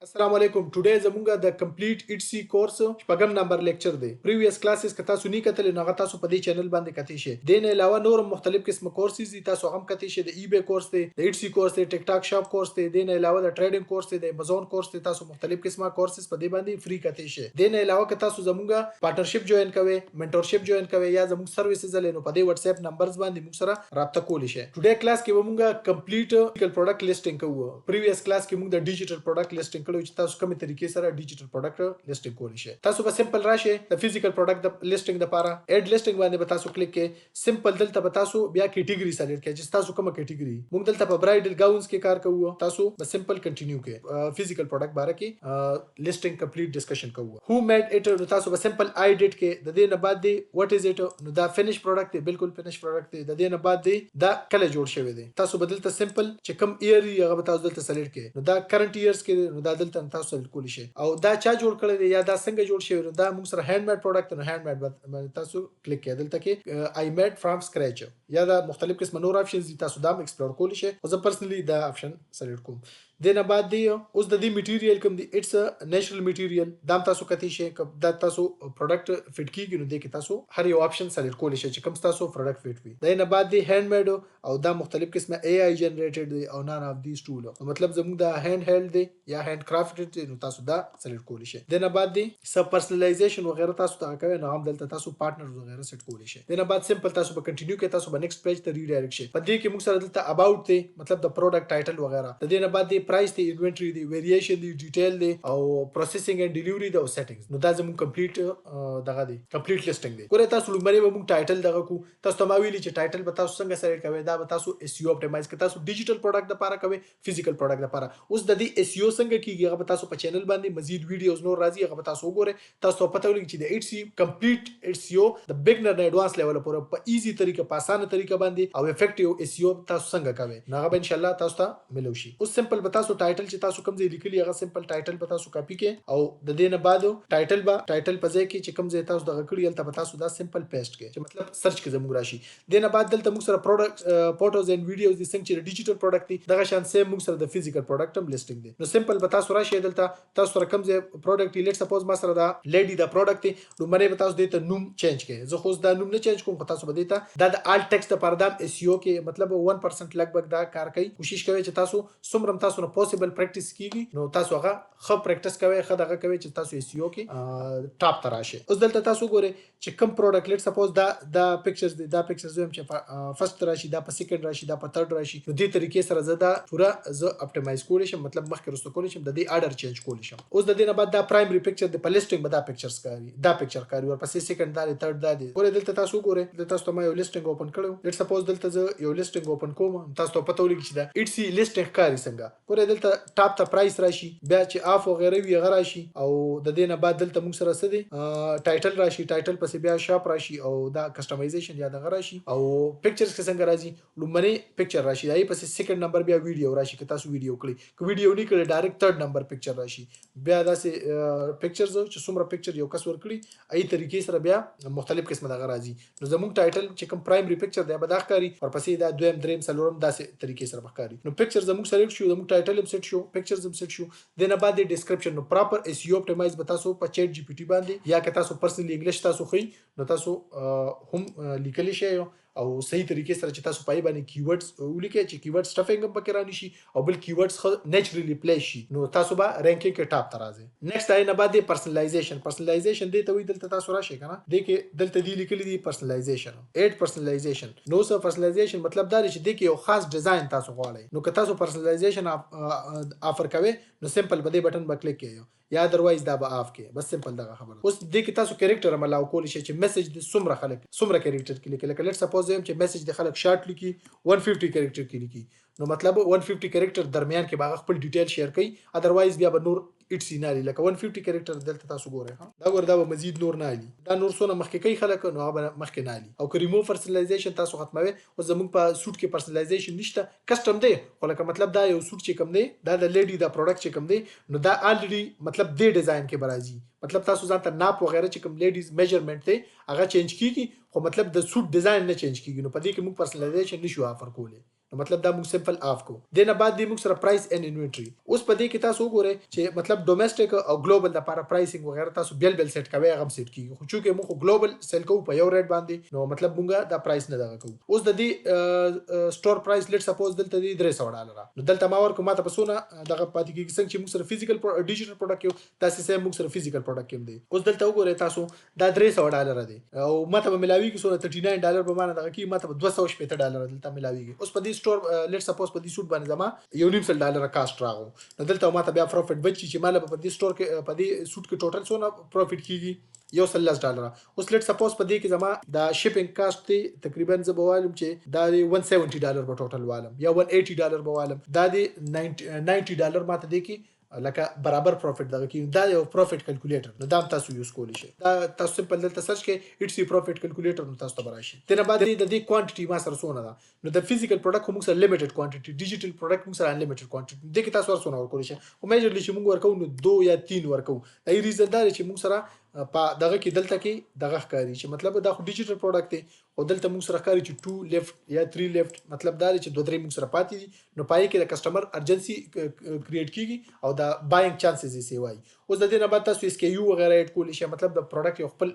السلام علیکم ټوډے زمونږه د کمپلیټ ایټسی کورس شپږم نمبر لیکچر دی پریویس کلاسز که تاسو نه کتل نو تاسو په دې چینل باندې کتی شئ دین علاوه نور مختلف قسم کورسز دي تاسو هم کتی شئ د ای بی کورس دی د ایټسی کورس دی ټیک ټاک شاپ کورس دی دین علاوه د ټریډینګ کورس دی د امازون کورس دی تاسو مختلف قسمه کورسز په دې باندې فری کتی شئ دین علاوه که تاسو زمونږه پارتنرشپ جوائن کوئ منټورشپ جوائن کوئ یا زمونږ سرویسز لري نو په دې واتس اپ نمبرز باندې موږ سره رابطه کولی شئ ټوډے کلاس کې مونږه کمپلیټ فزیکل پروډکټ لیسټینګ کوو پریویس کلاس کې مونږ د ډیجیټل پروډکټ لیسټینګ کړو چې تاسو کومه طریقې سره ډیجیټل پروډکټ لیسټینګ کولی شئ تاسو به سمپل راشئ د فزیکل پروډکټ د لیسټینګ لپاره اډ لیسټینګ باندې به تاسو کلیک کړئ سمپل دلته به تاسو بیا کیټګوري سلیکټ کړئ چې تاسو کومه کیټګوري موږ دلته په برایډل گاونز کې کار کوو تاسو به سمپل کنټینیو کړئ فزیکل پروډکټ باره کې لیسټینګ کمپلیټ ډسکشن کوو هو میډ اټ نو تاسو به سمپل آی ډیټ کې د دې نه بعد دی واټ از اټ نو دا فینیش پروډکټ دی بالکل فینیش پروډکټ دی د دې نه بعد دی دا کله جوړ شوی دی تاسو بدلته سمپل چې کوم ایئر هغه به تاسو دلته سلیکټ کړئ نو دا کرنٹ ایئرز کې نو دا دلته تاسو سلیکټ کولی شئ او دا چا جوړ کړی دی یا دا څنګه جوړ شوی نو دا موږ سره هاند میډ پروډکټ نو هاند میډ باندې تاسو کلیک کړئ دلته کې آی میډ فرام سکریچ یا دا مختلف قسم نور آپشنز دي تاسو دا ایکسپلور کولی شئ او زه پرسنلی دا آپشن سلیکټ کوم دینه بعد دی اوس د دې میټیریل کوم دی اټس نیچرل میټیریل دا تاسو کتی شئ دا تاسو پروډکټ فټ کیږي نو د کې تاسو هر یو آپشن سلیکټ کولی شئ چې کوم تاسو پروډکټ فټ وي دینه بعد دی هاند میډ او دا مختلف قسمه ای آی جنریټډ دی او نان اف دیز ټول مطلب زموږ دا هاند هیلډ دی یا هاند کرافټډ دی نو تاسو دا سلیکټ کولی شئ دینه بعد دی سب پرسنلایزیشن وغیرہ تاسو ته کوي نو هم دلته تاسو پارټنرز وغیرہ سیټ کولی شئ دینه بعد سمپل تاسو به کنټینیو کې تاسو به نیکسټ پیج ته ریډایرکټ شئ په دې کې موږ سره دلته اباوت دی مطلب د پروډکټ ټایټل وغیرہ د دې نه بعد دی پرایس دی انوینټری دی ویریشن دی ډیټیل دی او پروسیسینګ اینڈ ډیلیوري دی او سیټینګز نو دا زموږ کمپلیټ دغه دی کمپلیټ لیسټینګ دی ګوره تاسو لومړی به موږ ټایټل دغه کو تاسو ته ما ویلي چې ټایټل به تاسو څنګه سلیکټ کوئ دا به تاسو اس ای او اپټیمایز کړئ تاسو ډیجیټل پروډکټ لپاره کوئ فزیکل پروډکټ لپاره اوس د دې اس ای او څنګه کیږي هغه به تاسو په چینل باندې مزید ویډیوز نور راځي هغه به تاسو وګورئ تاسو ته پته ولګي چې د ایټ سی کمپلیټ اس ای او د بګنر نه ایڈوانس لیول پورې په ایزي طریقه په اسانه طریقه باندې او افیکټیو اس ای او تاسو څنګه کوئ نو هغه به ان شاء الله تاسو ته ملو شي اوس سمپل به تاسو ټایټل چې تاسو کوم ځای لیکلی هغه سمپل ټایټل به تاسو کاپی کړئ او د دې نه بعد ټایټل په ځای کې چې کوم ځای تاسو دغه کړی هلته به تاسو دا سمپل پیسټ کړئ چې مطلب سرچ کې زموږ راشي د نه بعد دلته موږ سره پروډکټ فوټوز اینڈ ویډیوز دي څنګه چې ډیجیټل پروډکټ دي دغه شان سیم موږ سره د فزیکل پروډکټ هم لیسټینګ دي نو سمپل به تاسو راشي دلته تاسو سره کوم ځای پروډکټ لیټ سپوز ما سره دا لیډي دا پروډکټ دی نو مې به تاسو دې ته نوم چینج کړئ زه خو دا نوم نه چینج کوم خو تاسو به دې ته دا د آل ټیکسټ لپاره دا اس ای او کې مطلب 1% لګبګ دا کار کوي کوشش کوي چې تاسو څومره تاسو نه پوسیبل پریکټیس کیږي نو تاسو هغه خو پریکټیس کوي خو دغه کوي چې تاسو اس ای او کې ټاپ ته راشي اوس دلته تاسو ګورئ چې کوم پروډکټ لیټ سپوز دا پکچرز دي دا پکچرز هم چې فرست راشي دا په سیکنډ راشي دا په تھرد راشي نو دې طریقې سره زه دا پورا زه اپټیمایز کولی شم مطلب مخکې رسو کولی شم د دې آرډر چینج کولی شم اوس د دې نه بعد دا پرایمری پکچر د په لیسټینګ به دا پکچرز کاری دا پکچر کاری ورپسې سیکنډ دا دی تھرد دا دی ګورئ دلته تاسو ګورئ دلته تاسو ما یو لیسټینګ اوپن کړو لیټ سپوز دلته زه یو لیسټینګ اوپن کوم تاسو ته پته ولګي چې دا ایټ سی لیسټینګ کاری څنګه ګورئ دلته ټاپ ته پرایس راشي بیا چې اف وغیرہ وی هغه راشي او د دې نه بعد دلته موږ سره څه دی ټایټل راشي ټایټل پسې بیا شاپ راشي او دا کسٹمایزیشن یا دغه راشي او پکچرز کې څنګه راځي لومړی پکچر راشي دای پسې سیکنډ نمبر بیا ویډیو راشي که تاسو ویډیو کړئ که ویډیو نه کړئ ډایرکټ تھرد نمبر پکچر راشي بیا داسې پکچرز چې څومره پکچر یو کس ورکړي ای طریقې سره بیا مختلف قسمه دغه راځي نو زموږ ټایټل چې کوم پرایمری پکچر دی به دا ښکاري ورپسې دا دویم دریم څلورم داسې طریقې سره ښکاري نو پکچر زموږ سلیکټ شو زموږ ټایټل هم سیټ شو پکچرز هم سیټ شو د نه بعد ډسکرپشن نو پراپر اس ای او اپټیمایز به تاسو په چیټ جی پی ټي باندې یا که تاسو پرسنلی انګلیش تاسو خو نو تاسو هم لیکلی شئ او صحیح طریقې سره چې تاسو پای باندې کیورډز ولیکئ چې کیورډ سټفینګ هم پکې رانی شي او بل کیورډز نیچرلی پلی شي نو تاسو به رینکینګ کې ټاپ ته راځئ نیکسټ آی نه بعد پرسنلایزیشن دی ته وی دلته تاسو راشئ کنه د کې دلته دی لیکلي دی پرسنلایزیشن اډ پرسنلایزیشن نو سو پرسنلایزیشن مطلب دا چې د کې یو خاص ډیزاین تاسو غواړئ نو که تاسو پرسنلایزیشن افر کوئ نو سمپل به دې بٹن به کلیک کړئ یا ادروایز دا به اف کې بس سمپل دغه خبره اوس د کې تاسو کریکټر عملاو کولی شئ چې میسج د څومره خلک څومره کریکټر کې لیکل لیټ سپوز یم چې میسج د خلک شارټ لیکي 150 کریکټر کې لیکي نو مطلب 150 کریکټر درمیان کې باغ خپل ډیټیل شیر کړئ ادروایز بیا به نور ایټ سی نه لکه 150 کریکټر دلته تاسو ګورئ دا ګور دا به مزید نور نه لي دا نور سونه مخکې کوي خلک نو هغه مخکې نه لي او که ریموو پرسنلایزیشن تاسو ختموي او زموږ په سوټ کې پرسنلایزیشن نشته کسٹم دی خو لکه مطلب دا یو سوټ چې کوم دی دا د لیډي دا پروډکټ چې کوم دی نو دا الریډي مطلب دی ډیزاین کې برازي مطلب تاسو ځان ته ناپ وغیرہ چې کوم لیډیز میجرمنټ دی هغه چینج کیږي خو مطلب د سوټ ډیزاین نه چینج کیږي نو په دې کې موږ پرسنلایزیشن نشو افر کولی نو مطلب دا موږ سمپل آف کو. دنه بعد دی موږ سره پرایس ان انوینټری. اوس په دې کې تاسو وګورئ چې مطلب ډومېسټک او ګلوبل د لپاره پرایسینګ وغیرہ تاسو بیل سیټ کوي هغه سیټ کیږي. خو چې موږ ګلوبل سیل کوو په یو ریټ باندې نو مطلب موږ دا پرایس نه دغه کوو. اوس د دې سٹور پرایس لیټ سپوز دلته دی $300 نو دلته ما ورکو ماته پسونه دغه پاتې کیږي څنګه چې موږ سره فزیکل ډیجیټل پروډکټ یو تاسو سره موږ سره فزیکل پروډکټ هم دی. اوس دلته وګورئ تاسو دا $300 دی او ماته به ملاویږي سونه $39 به مانه دغه کی ماته $280 دلته ملاویږي. اوس په دې سٹور لیټ سپوز په دې سوټ باندې زما $1.5 کاست راغو نو دلته ماته بیا پروفټ بچي چې مال په دې سٹور کې په دې سوټ کې ټوټل سونه پروفټ کیږي $1.10. اوس لیټ سپوز په دې کې زما دا شیپینګ کاست دی تقریبا زه به والم چې دا $170 به ټوټل والم یا $180 به والم. دا دی $90 ماته دی کې لکه برابر پروفټ دغه کې دا یو پروفټ کیلکولیټر نو دا تاسو یوز کولی شئ. دا تاسو سمپل دلته سرچ کې اټس پروفټ کیلکولیټر نو تاسو ته براشي. تنه بعد د دې کوانټیټي ما سره سونه ده نو د فزیکل پروډکټ موږ سره لیمیټډ کوانټیټي ډیجیټل پروډکټ موږ سره انلیمیټډ کوانټیټي د کې تاسو ورسونه ورکولی شئ. او میجرلی چې موږ ورکو نو 2 یا 3 ورکو. ای ریزن دا چې موږ سره په دغه کې دلته کې دغه ښکاری چې مطلب دا خو ډیجیټل پروډکټ دی او دلته موږ سره ښکاری چې 2 لیفت یا 3 لیفت مطلب دا چې 2-3 موږ سره پاتې دي نو پای کې د کسٹمر ارجنسي کریټ کیږي او دا بایینګ چانسز یې سی وای. اوس د دې نه بعد تاسو اس کې یو وغیرہ اډ کولی شئ مطلب د پروډکټ یو خپل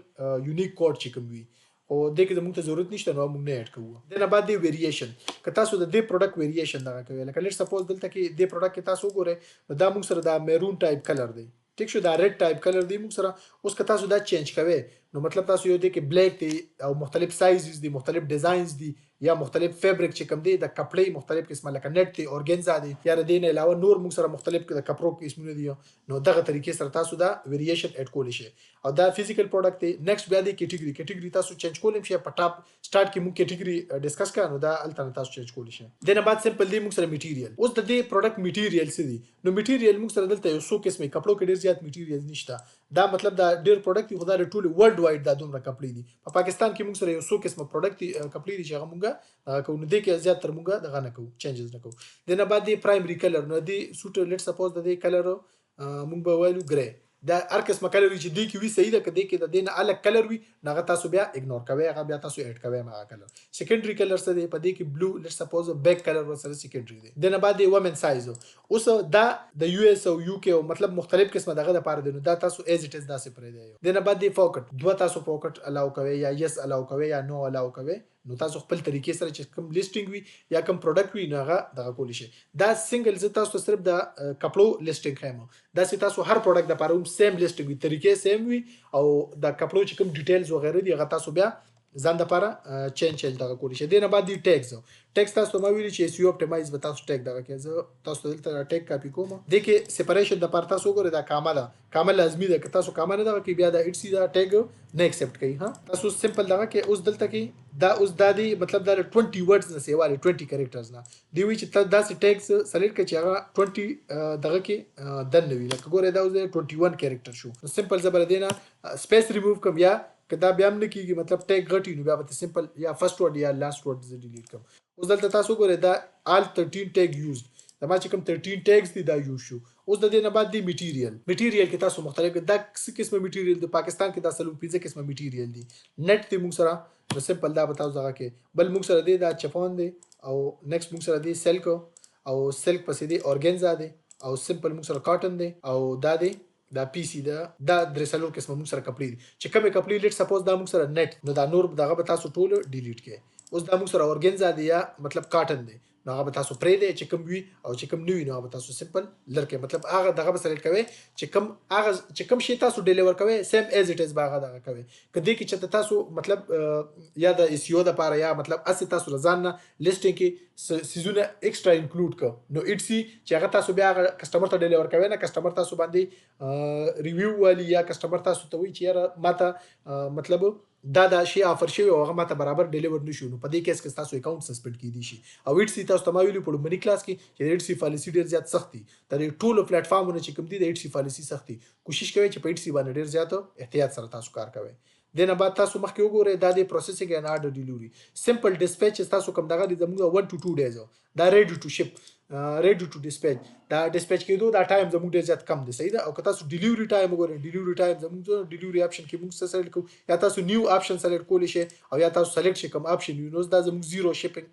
یونیک کوډ چې کوم وي او د کې زموږ ته ضرورت نشته نو موږ نه اډ کوو. د نه بعد دی ویریشن که تاسو د دې پروډکټ ویریشن دغه کوي لکه لیټ سپوز دلته کې د پروډکټ کې تاسو وګورئ دا موږ سره دا میرون ټایپ کلر دی ټیک شو دا ریډ ټایپ کلر دی موږ سره. اوس که تاسو دا چینج کوئ نو مطلب تاسو یو دی کې بلیک دی او مختلف سایزز دي مختلف ډیزاینز دي یا مختلف فیبریک چې کوم دی د کپړې مختلف قسمه لکه نت دی اورګنزا دی یا د دې نه علاوه نور موږ سره مختلف د کپړو قسمونه دي نو دغه طریقې سره تاسو دا ویریشن اډ کولی شئ. او دا فزیکل پروډکټ دی. نیکسٹ بیا دی کیټګری تاسو چینج کولی شئ په ټاپ سٹارټ کې موږ کیټګری ډیسکس کړو نو دا الټرنیټ تاسو چینج کولی شئ. د نه بعد سمپل دی موږ سره میټیریال. اوس د دې پروډکټ میټیریال څه دي نو میټیریال موږ سره دلته یو څو قسمه کپړو کې ډیر زیات میټیریال نشته. دا مطلب دا ډیر پروډکټ خو دا ټول ورلد وایډ دا دومره کپړې دي. په پاکستان کې موږ سره یو څو قسمه پروډکټ کپړې دي چې هغه موږ کوو نو د کې زیات تر موږ دغه نه کوو چینجز نه کوو. د نه بعد دی پرایمري کلر نو دی سوټ لیټ سپوز د دې کلر موږ به وایو ګری دا هر قسمه کلر چې دی کې وی صحیح ده کده کې د دینه الګ کلر وی نغه تاسو بیا اګنور کوئ هغه بیا تاسو اډ کوئ ما کلر. سیکنډری کلر څه دی په دې کې بلو لیټ سپوز بیک کلر ورسره سیکنډری دی. د نه بعد دی وومن سایز اوس دا د یو اس او یو کې مطلب مختلف قسمه دغه د پاره دی نو دا تاسو ایز اټ از داسې پرې دی. د نه بعد دی فوکټ دوه تاسو فوکټ الاو کوئ یا یس الاو کوئ یا نو الاو کوئ نو تاسو خپل طریقې سره چې کوم لیسټینګ وي یا کوم پروډکټ وي نو هغه دغه کولی شي. دا سنگل زه تاسو صرف د کپړو لیسټینګ خایم دا چې تاسو هر پروډکټ د پاره سیم لیسټینګ وي طریقې سیم وي او د کپړو چې کوم ډیټیلز وغیرہ دي هغه تاسو بیا ځان د لپاره چینج دغه کولی شي. د نه بعد دی ټیکس تاسو ما ویلي چې SEO اپټیمایز به تاسو ټیک دغه کې زه تاسو دلته ټیک کاپی کوم د کې سپریشن د لپاره تاسو وګورئ دا کامه لازمي ده که تاسو کامه نه دغه کې بیا د Etsy دا ټیګ نه ایکسپټ کوي. ها تاسو سمپل دغه کې اوس دلته کې دا اوس دا دی مطلب دا 20 ورډز نه سیواله 20 کریکټرز نه دی وی چې دا سي ټیګز سلیکټ کړئ چې هغه 20 دغه کې دن وی لکه ګورئ دا اوس 21 کریکټر شو. سمپل زبر دینا سپیس ریموو کوم یا کدا بیا هم نه کیږي مطلب ټیګ غټي نو بیا به سمپل یا فرست ورډ یا لاست ورډ ز ډیلیټ کوم. اوس دلته تاسو ګورئ دا آل 13 ټیګ یوزد دا ما چې کوم 13 ټیګز دي دا یوز شو. اوس د دې نه بعد دی میټیریال کې تاسو مختلف دا څه قسمه میټیریال د پاکستان کې دا سلو 15 قسمه میټیریال دي. نت دی موږ سره نو سمپل دا بتاو ځکه کې بل موږ سره دی دا چفون دی او نیکسٹ موږ سره دی سلک او سلک پسې دی اورګنزا دی او سمپل موږ سره کاټن دی او دا دی دا پی سی دا درې څلور قسمه موږ سره کپړې دي چې کومه کپړې لیټ سپوز دا موږ سره نت نو دا نور دغه به تاسو ټول ډیلیټ کړئ. اوس دا موږ سره اورګنزا دی یا مطلب کاټن دی نو هغه به تاسو پرې دی چې کوم وي او چې کوم نه وي نو هغه تاسو سمپل لرکه مطلب هغه دغه به سلیکټ کوئ چې کوم هغه چې کوم شی تاسو ډیلیور کوئ سیم ایز اټ از باغه دغه کوئ. کدی کې چې تاسو مطلب یا د SEO د پاره یا مطلب اسی تاسو رضان لیسټینګ کې سيزونه ایکسترا انکلود ک نو Etsy چې هغه تاسو بیا کسٹمر ته ډیلیور کوئ نه کسٹمر تاسو باندې ریویو والی یا کسٹمر تاسو ته وی چې یاره ماته مطلب دا شی افر شوی او هغه ماته برابر ډیلیور نشو نو په دې کیس کې تاسو اکاونټ سسپند کیدی شي. او Etsy تاسو ته ما ویلو په لومړي کلاس کې چې Etsy پالیسی ډیر زیات سخت دي تر ټولو پلیټ فارمونو چې کوم دي د Etsy پالیسی سخت دي. کوشش کوئ چې په Etsy باندې ډیر زیات احتیاط سره تاسو کار کوئ. د نه بعد تاسو مخکې وګورئ دا د پروسیسینګ ان آرډر ډیلیوري سمپل ډیسپیچ تاسو کوم دغه د زموږ 1 to 2 ډیز دا ریډي ټو شپ ریډي ټو ډیسپیچ دا ډیسپیچ کېدو دا ټایم زموږ ډیر زیات کم دی صحیح ده. او که تاسو ډیلیوري ټایم وګورئ ډیلیوري ټایم زموږ ډیلیوري آپشن کې موږ سلیکټ کوو یا تاسو نیو آپشن سلیکټ کولی شئ او یا تاسو سلیکټ شئ کوم آپشن یو نو دا زموږ زیرو شپینګ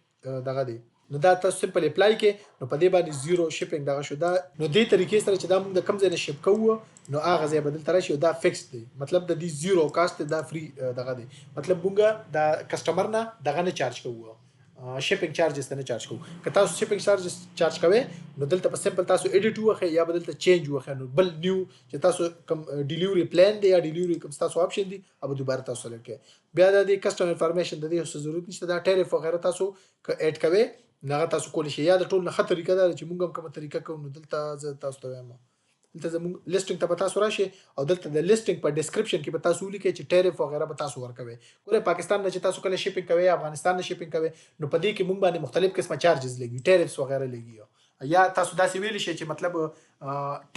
دغه دی نو دا تاسو سمپل اپلای کې نو په دې باندې زیرو شپینګ دغه شو دا نو دې طریقې سره چې دا موږ د کم ځای نه شپ کوو نو هغه ځای بدل تر شي دا فکس دی مطلب د دې زیرو کاست دا فری دغه دی مطلب موږ دا کسٹمر نه دغه نه چارج کوو شپینګ چارجز ته نه چارج کوو که تاسو شپینګ چارجز چارج کوئ نو دلته په سمپل تاسو ایډیټ وخه یا بدلته چینج وخه نو بل نیو چې تاسو کوم ډیلیوري پلان دی یا ډیلیوري کوم تاسو آپشن دی او دوباره تاسو لکه بیا د کسٹمر انفارمیشن د دې ضرورت نشته دا ټیرف وغیرہ تاسو اډ کوئ نغه تاسو کولی شئ یا د ټول نه خطر طریقه دا چې مونږ هم کومه طریقه کوو نو دلته زه تاسو ته وایم دلته زموږ لیسټینګ ته به تاسو راشئ او دلته د لیسټینګ په ډسکرپشن کې به تاسو ولیکئ چې ټیرف وغیرہ به تاسو ورکوئ ګوره پاکستان نه چې تاسو کله شپینګ کوئ افغانستان نه شپینګ کوئ نو په دې کې مونږ باندې مختلف قسمه چارجز لګي ټیرفز وغیرہ لګي یا تاسو داسې ویلی شئ چې مطلب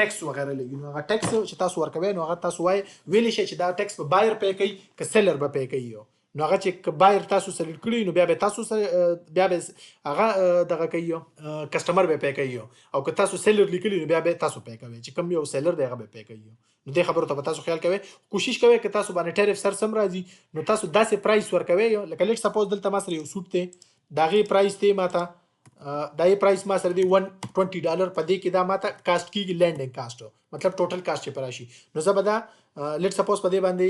ټیکس وغیرہ لګي نو هغه ټیکس چې تاسو ورکوئ نو هغه تاسو ویلی شئ چې دا ټیکس به بایر پے کوي که سیلر به پے کوي نو هغه چې بایر تاسو سلیکټ کړی نو بیا به تاسو بیا به هغه دغه کوي کسٹمر به پے کوي او که تاسو سیلر لیکلی نو بیا به تاسو پے کوي چې کوم یو سیلر دی هغه به پے کوي نو دې خبرو ته تاسو خیال کوئ کوشش کوئ چې تاسو باندې ټیرف سر سم راځي نو تاسو داسې پرایس ورکوي لکه لیټ سپوز دلته ما سره یو سوټ دی دا غي پرایس دی ماته دا یې پرایس ما سره دی $120 په دې کې دا ماته کاست کیږي لینډینګ کاست مطلب ټوټل کاست چې پراشي نو زه به دا لیټ سپوز په دې باندې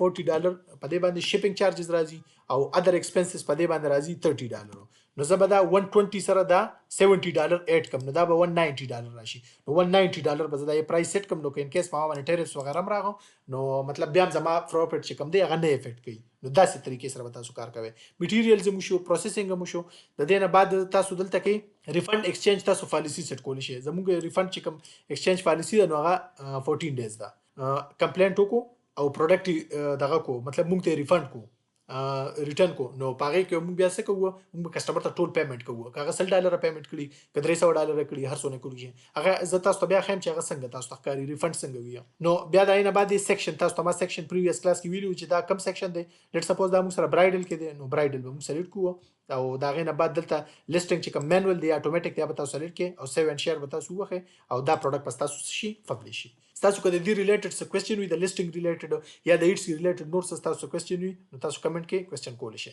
$40 په دې باندې شپینګ چارجز راځي او ادر ایکسپنسز په دې باندې راځي $30 نو زه به دا 120 سره دا $70 اډ کوم نو دا به $190 راشي نو $190 به زه دا یې پرایس سیټ کوم نو که ان کیس ما باندې ټیرفز وغیرہ هم راغو نو مطلب بیا هم زما پروفیټ چې کوم دی هغه نه افیکټ کوي نو داسې طریقې سره به تاسو کار کوئ میټیریلز هم شو پروسیسینګ هم شو د دې نه بعد تاسو دلته کې ریفند ایکسچینج تاسو پالیسی سیټ کولی شئ زموږ ریفند چې کوم ایکسچینج پالیسی ده نو هغه 14 ډیز ده کمپلینټ وکړو او پروډکټ دغه کو مطلب موږ ته ریفند کو ریټرن کو نو پاره کې موږ بیا څه کوو موږ کسٹمر ته ټول پیمنٹ کوو هغه $100 پیمنٹ کړي که $300 کړي هر څونه کړي هغه زه تاسو ته بیا خیم چې هغه څنګه تاسو ته ښکاري ریفند څنګه وي نو بیا دا نه بعد سیکشن تاسو ته ما سیکشن پریویس کلاس کې ویلو چې دا کم سیکشن دی لیټ سپوز دا موږ سره برایډل کې دی نو برایډل به موږ سلیکټ کوو او دا غي نه بعد دلته لیسټینګ چې کوم مینوال دی اتوماتیک دی به تاسو سلیکټ کې او سیو اینڈ شیر به تاسو وخه او دا پروډکټ پس تاسو شي پبلش شي تاسو کله دی ریلیټډ څه کوېسچن وي د لیسټینګ ریلیټډ یا د ایټس ریلیټډ نور څه تاسو کوېسچن وي نو تاسو کمنټ کې کوېسچن کول شي